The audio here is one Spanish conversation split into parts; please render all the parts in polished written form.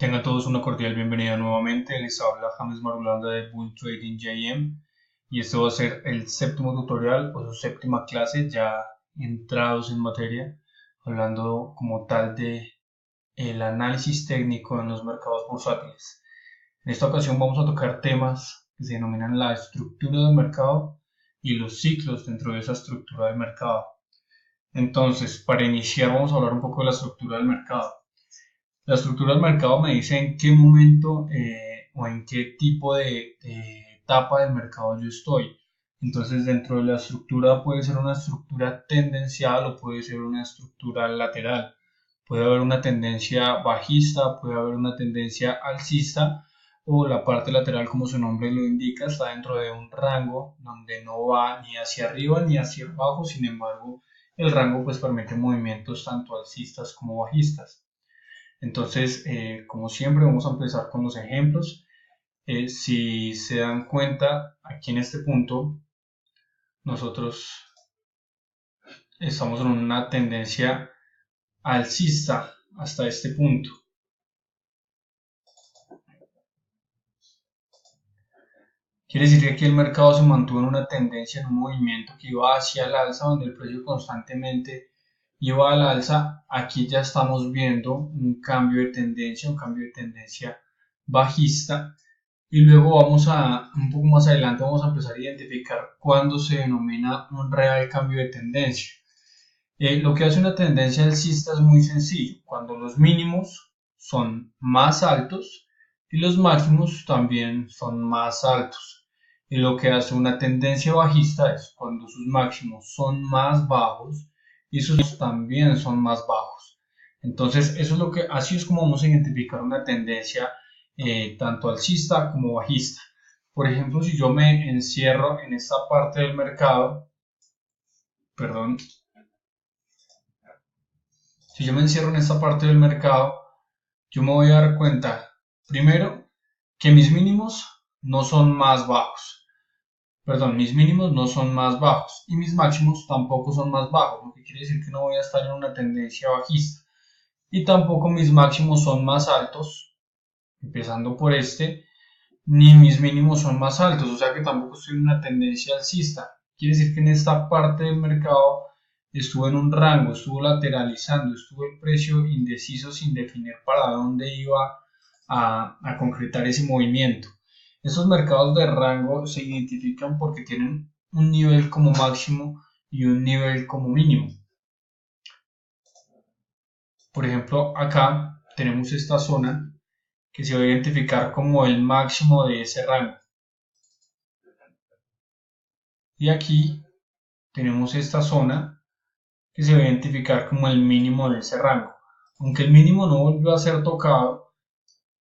Tengan todos una cordial bienvenida nuevamente. Les habla James Marulanda de Bull Trading JM y este va a ser el séptimo tutorial o su séptima clase ya entrados en materia, hablando como tal de el análisis técnico en los mercados bursátiles. En esta ocasión vamos a tocar temas que se denominan la estructura del mercado y los ciclos dentro de esa estructura del mercado. Entonces, para iniciar vamos a hablar un poco de la estructura del mercado. La estructura del mercado me dice en qué momento o en qué tipo de etapa del mercado yo estoy. Entonces, dentro de la estructura puede ser una estructura tendencial o puede ser una estructura lateral. Puede haber una tendencia bajista, puede haber una tendencia alcista o la parte lateral, como su nombre lo indica, está dentro de un rango donde no va ni hacia arriba ni hacia abajo. Sin embargo, el rango pues permite movimientos tanto alcistas como bajistas. Entonces, como siempre, vamos a empezar con los ejemplos. Si se dan cuenta, aquí en este punto, nosotros estamos en una tendencia alcista hasta este punto. Quiere decir que aquí el mercado se mantuvo en una tendencia, en un movimiento que iba hacia el alza, donde el precio constantemente iba al alza. Aquí ya estamos viendo un cambio de tendencia, bajista. Y luego un poco más adelante, vamos a empezar a identificar cuándo se denomina un real cambio de tendencia. Lo que hace una tendencia alcista es muy sencillo, cuando los mínimos son más altos y los máximos también son más altos. Y lo que hace una tendencia bajista es cuando sus máximos son más bajos y sus mínimos también son más bajos. Entonces, así es como vamos a identificar una tendencia tanto alcista como bajista. Por ejemplo, si yo me encierro en esta parte del mercado, perdón, si yo me encierro en esta parte del mercado, yo me voy a dar cuenta, primero, que mis mínimos no son más bajos. Perdón, mis mínimos no son más bajos y mis máximos tampoco son más bajos, lo que quiere decir que no voy a estar en una tendencia bajista. Y tampoco mis máximos son más altos, empezando por este, ni mis mínimos son más altos, o sea que tampoco estoy en una tendencia alcista. Quiere decir que en esta parte del mercado estuvo en un rango, estuvo lateralizando, estuvo el precio indeciso sin definir para dónde iba a concretar ese movimiento. Estos mercados de rango se identifican porque tienen un nivel como máximo y un nivel como mínimo. Por ejemplo, acá tenemos esta zona que se va a identificar como el máximo de ese rango. Y aquí tenemos esta zona que se va a identificar como el mínimo de ese rango. Aunque el mínimo no volvió a ser tocado,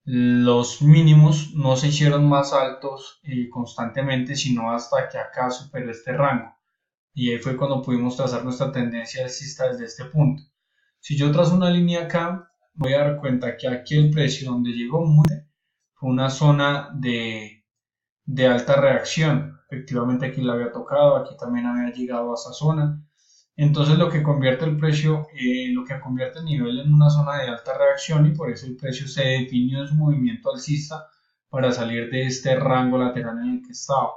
los mínimos no se hicieron más altos constantemente, sino hasta que acá superó este rango. Y ahí fue cuando pudimos trazar nuestra tendencia alcista desde este punto. Si yo trazo una línea acá, voy a dar cuenta que aquí el precio donde llegó fue una zona de alta reacción. Efectivamente aquí la había tocado, aquí también había llegado a esa zona. Entonces lo que convierte el precio, lo que convierte el nivel en una zona de alta reacción y por eso el precio se definió en su movimiento alcista para salir de este rango lateral en el que estaba.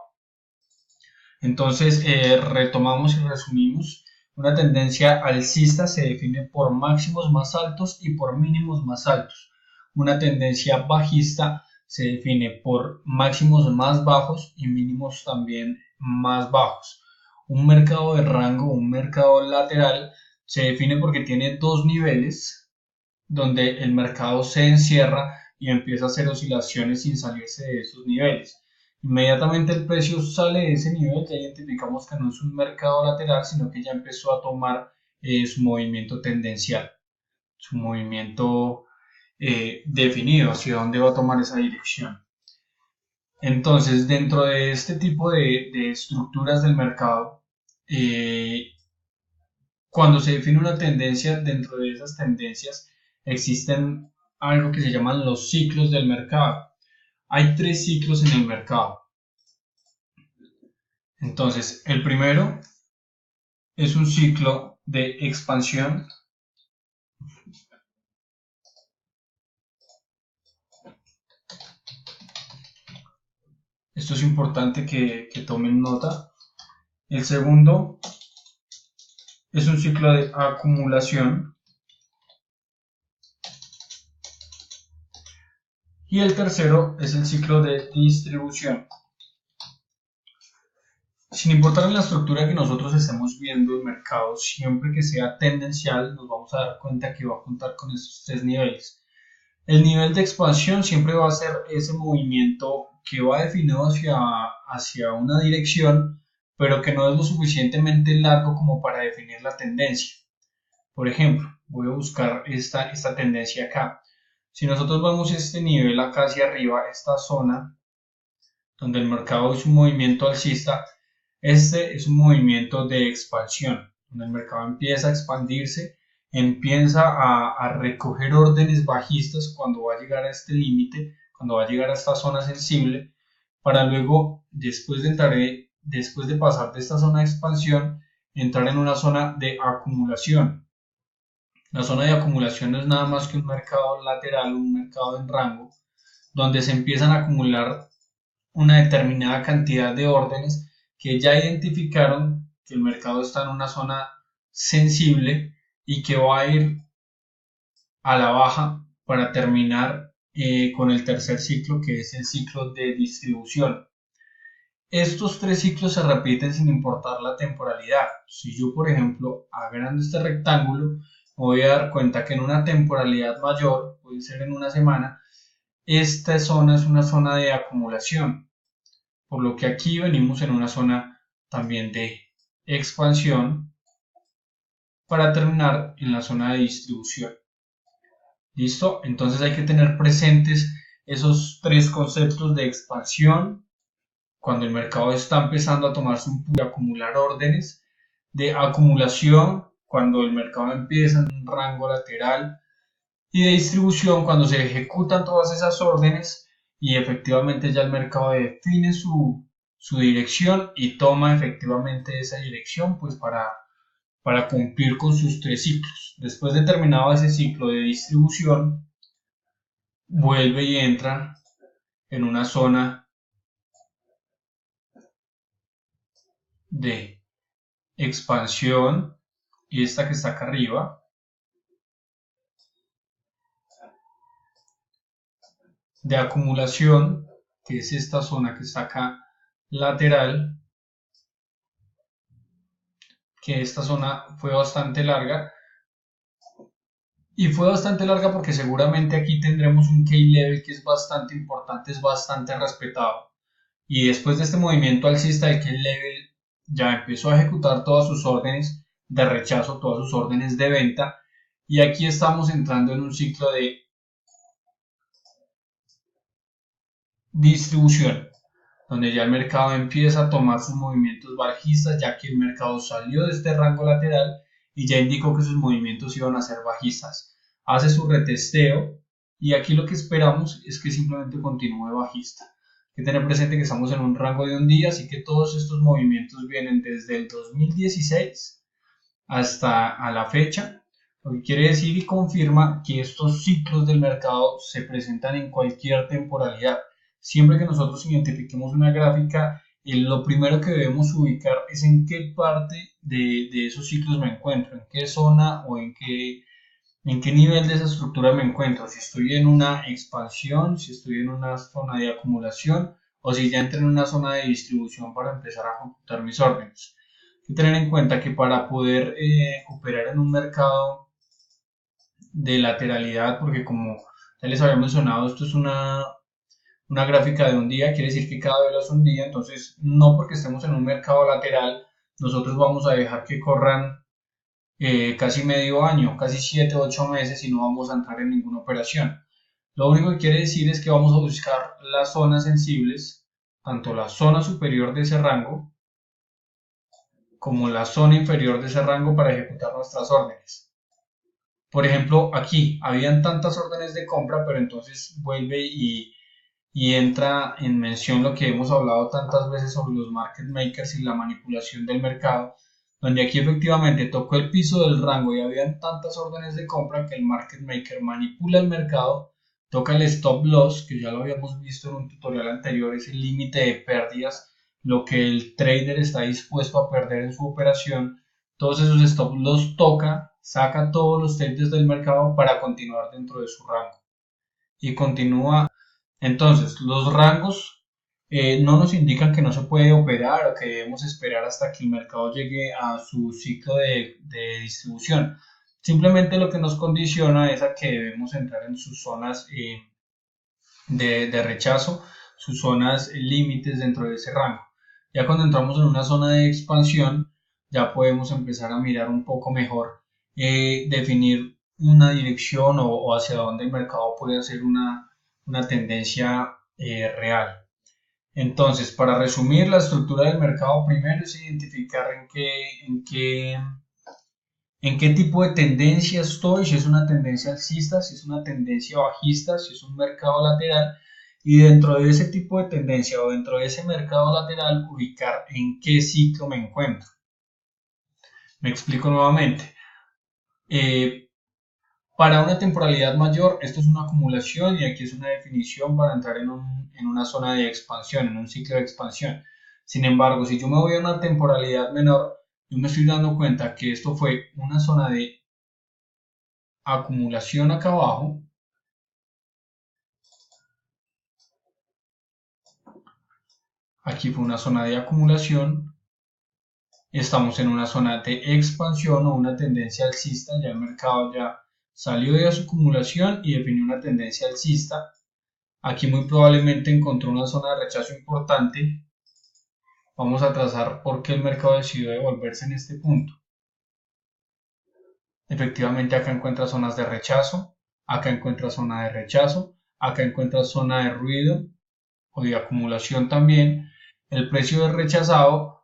Entonces retomamos y resumimos. Una tendencia alcista se define por máximos más altos y por mínimos más altos. Una tendencia bajista se define por máximos más bajos y mínimos también más bajos. Un mercado de rango, un mercado lateral, se define porque tiene dos niveles donde el mercado se encierra y empieza a hacer oscilaciones sin salirse de esos niveles. Inmediatamente el precio sale de ese nivel, ya identificamos que no es un mercado lateral, sino que ya empezó a tomar su movimiento tendencial, su movimiento definido hacia dónde va a tomar esa dirección. Entonces, dentro de este tipo de estructuras del mercado, cuando se define una tendencia, dentro de esas tendencias existen algo que se llaman los ciclos del mercado. Hay tres ciclos en el mercado. Entonces, el primero es un ciclo de expansión. Esto es importante que tomen nota. El segundo es un ciclo de acumulación. Y el tercero es el ciclo de distribución. Sin importar en la estructura que nosotros estemos viendo el mercado, siempre que sea tendencial, nos vamos a dar cuenta que va a contar con estos tres niveles. El nivel de expansión siempre va a ser ese movimiento que va definido hacia una dirección, pero que no es lo suficientemente largo como para definir la tendencia. Por ejemplo, voy a buscar esta tendencia acá. Si nosotros vemos este nivel acá hacia arriba, esta zona donde el mercado es un movimiento alcista, este es un movimiento de expansión, donde el mercado empieza a expandirse, empieza a recoger órdenes bajistas cuando va a llegar a este límite, cuando va a llegar a esta zona sensible, para luego, después de pasar de esta zona de expansión, entrar en una zona de acumulación. La zona de acumulación no es nada más que un mercado lateral, un mercado en rango, donde se empiezan a acumular una determinada cantidad de órdenes que ya identificaron que el mercado está en una zona sensible y que va a ir a la baja para terminar con el tercer ciclo, que es el ciclo de distribución. Estos tres ciclos se repiten sin importar la temporalidad. Si yo, por ejemplo, agrando este rectángulo, me voy a dar cuenta que en una temporalidad mayor, puede ser en una semana, esta zona es una zona de acumulación, por lo que aquí venimos en una zona también de expansión para terminar en la zona de distribución. ¿Listo? Entonces hay que tener presentes esos tres conceptos de expansión, cuando el mercado está empezando a tomarse un punto de acumular órdenes, de acumulación, cuando el mercado empieza en un rango lateral, y de distribución, cuando se ejecutan todas esas órdenes y efectivamente ya el mercado define su dirección y toma efectivamente esa dirección pues para cumplir con sus tres ciclos. Después de terminado ese ciclo de distribución, vuelve y entra en una zona de expansión, y esta que está acá arriba, de acumulación, que es esta zona que está acá lateral, que esta zona fue bastante larga, y fue bastante larga porque seguramente aquí tendremos un key level que es bastante importante, es bastante respetado, y después de este movimiento alcista el key level ya empezó a ejecutar todas sus órdenes de rechazo, todas sus órdenes de venta, y aquí estamos entrando en un ciclo de distribución, donde ya el mercado empieza a tomar sus movimientos bajistas, ya que el mercado salió de este rango lateral y ya indicó que sus movimientos iban a ser bajistas. Hace su retesteo y aquí lo que esperamos es que simplemente continúe bajista. Hay que tener presente que estamos en un rango de un día, así que todos estos movimientos vienen desde el 2016 hasta a la fecha, lo que quiere decir y confirma que estos ciclos del mercado se presentan en cualquier temporalidad. Siempre que nosotros identifiquemos una gráfica, lo primero que debemos ubicar es en qué parte de esos ciclos me encuentro, en qué zona o en qué nivel de esa estructura me encuentro, si estoy en una expansión, si estoy en una zona de acumulación o si ya entré en una zona de distribución para empezar a computar mis órdenes. Hay que tener en cuenta que para poder operar en un mercado de lateralidad, porque como ya les había mencionado, esto es una gráfica de un día, quiere decir que cada vela es un día, entonces no porque estemos en un mercado lateral, nosotros vamos a dejar que corran casi medio año, casi 7 o 8 meses y no vamos a entrar en ninguna operación. Lo único que quiere decir es que vamos a buscar las zonas sensibles, tanto la zona superior de ese rango como la zona inferior de ese rango para ejecutar nuestras órdenes. Por ejemplo, aquí habían tantas órdenes de compra, pero entonces vuelve y entra en mención lo que hemos hablado tantas veces sobre los market makers y la manipulación del mercado, donde aquí efectivamente tocó el piso del rango y habían tantas órdenes de compra que el market maker manipula el mercado, toca el stop loss, que ya lo habíamos visto en un tutorial anterior, es el límite de pérdidas, lo que el trader está dispuesto a perder en su operación. Todos esos stop loss toca, saca todos los traders del mercado para continuar dentro de su rango y continúa. Entonces, los rangos no nos indican que no se puede operar o que debemos esperar hasta que el mercado llegue a su ciclo de distribución. Simplemente lo que nos condiciona es a que debemos entrar en sus zonas de rechazo, sus zonas límites dentro de ese rango. Ya cuando entramos en una zona de expansión, ya podemos empezar a mirar un poco mejor, definir una dirección o hacia dónde el mercado puede hacer una tendencia real. Entonces, para resumir la estructura del mercado, primero es identificar en qué tipo de tendencia estoy, si es una tendencia alcista, si es una tendencia bajista, si es un mercado lateral, y dentro de ese tipo de tendencia o dentro de ese mercado lateral ubicar en qué ciclo me encuentro. Me explico nuevamente. Eh, para una temporalidad mayor, esto es una acumulación y aquí es una definición para entrar en una zona de expansión, en un ciclo de expansión. Sin embargo, si yo me voy a una temporalidad menor, yo me estoy dando cuenta que esto fue una zona de acumulación acá abajo. Aquí fue una zona de acumulación. Estamos en una zona de expansión o una tendencia alcista. Ya el mercado ya salió de su acumulación y definió una tendencia alcista. Aquí muy probablemente encontró una zona de rechazo importante. Vamos a trazar por qué el mercado decidió devolverse en este punto. Efectivamente acá encuentra zonas de rechazo, acá encuentra zona de rechazo, acá encuentra zona de ruido o de acumulación también. El precio es rechazado,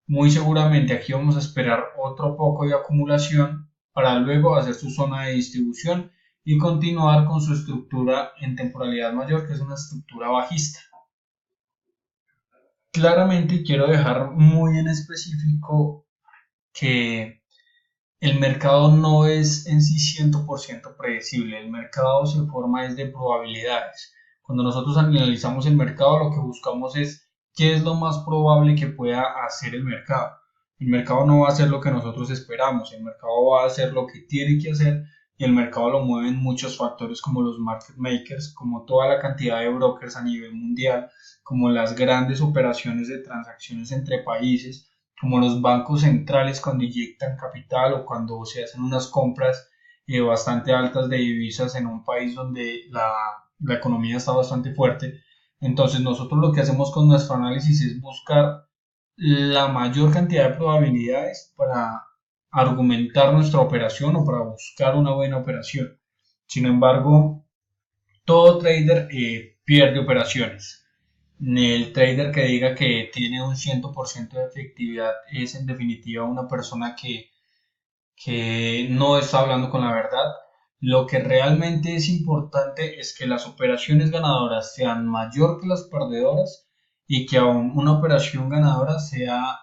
muy seguramente aquí vamos a esperar otro poco de acumulación para luego hacer su zona de distribución y continuar con su estructura en temporalidad mayor, que es una estructura bajista. Claramente quiero dejar muy en específico que el mercado no es en sí 100% predecible, el mercado se forma desde probabilidades. Cuando nosotros analizamos el mercado, lo que buscamos es qué es lo más probable que pueda hacer el mercado. El mercado no va a hacer lo que nosotros esperamos, el mercado va a hacer lo que tiene que hacer y el mercado lo mueven muchos factores como los market makers, como toda la cantidad de brokers a nivel mundial, como las grandes operaciones de transacciones entre países, como los bancos centrales cuando inyectan capital o cuando se hacen unas compras bastante altas de divisas en un país donde la economía está bastante fuerte. Entonces nosotros lo que hacemos con nuestro análisis es buscar la mayor cantidad de probabilidades para argumentar nuestra operación o para buscar una buena operación. Sin embargo, todo trader pierde operaciones. El trader que diga que tiene un 100% de efectividad es en definitiva una persona que no está hablando con la verdad. Lo que realmente es importante es que las operaciones ganadoras sean mayor que las perdedoras y que aún una operación ganadora sea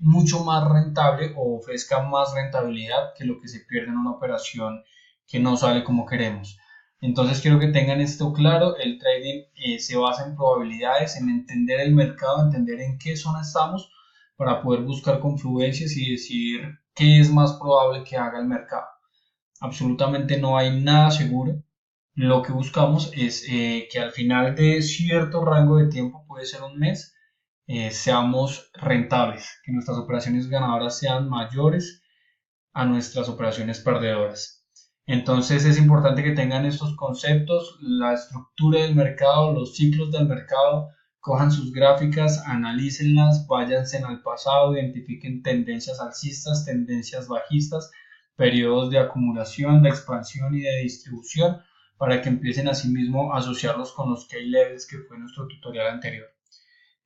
mucho más rentable o ofrezca más rentabilidad que lo que se pierde en una operación que no sale como queremos. Entonces quiero que tengan esto claro, el trading se basa en probabilidades, en entender el mercado, entender en qué zona estamos para poder buscar confluencias y decidir qué es más probable que haga el mercado. Absolutamente no hay nada seguro. Lo que buscamos es que al final de cierto rango de tiempo, puede ser un mes, seamos rentables, que nuestras operaciones ganadoras sean mayores a nuestras operaciones perdedoras. Entonces es importante que tengan estos conceptos, la estructura del mercado, los ciclos del mercado, cojan sus gráficas, analícenlas, váyanse al pasado, identifiquen tendencias alcistas, tendencias bajistas, periodos de acumulación, de expansión y de distribución, para que empiecen asimismo a asociarlos con los key levels que fue nuestro tutorial anterior.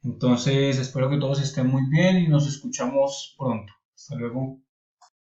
Entonces espero que todos estén muy bien y nos escuchamos pronto. Hasta luego.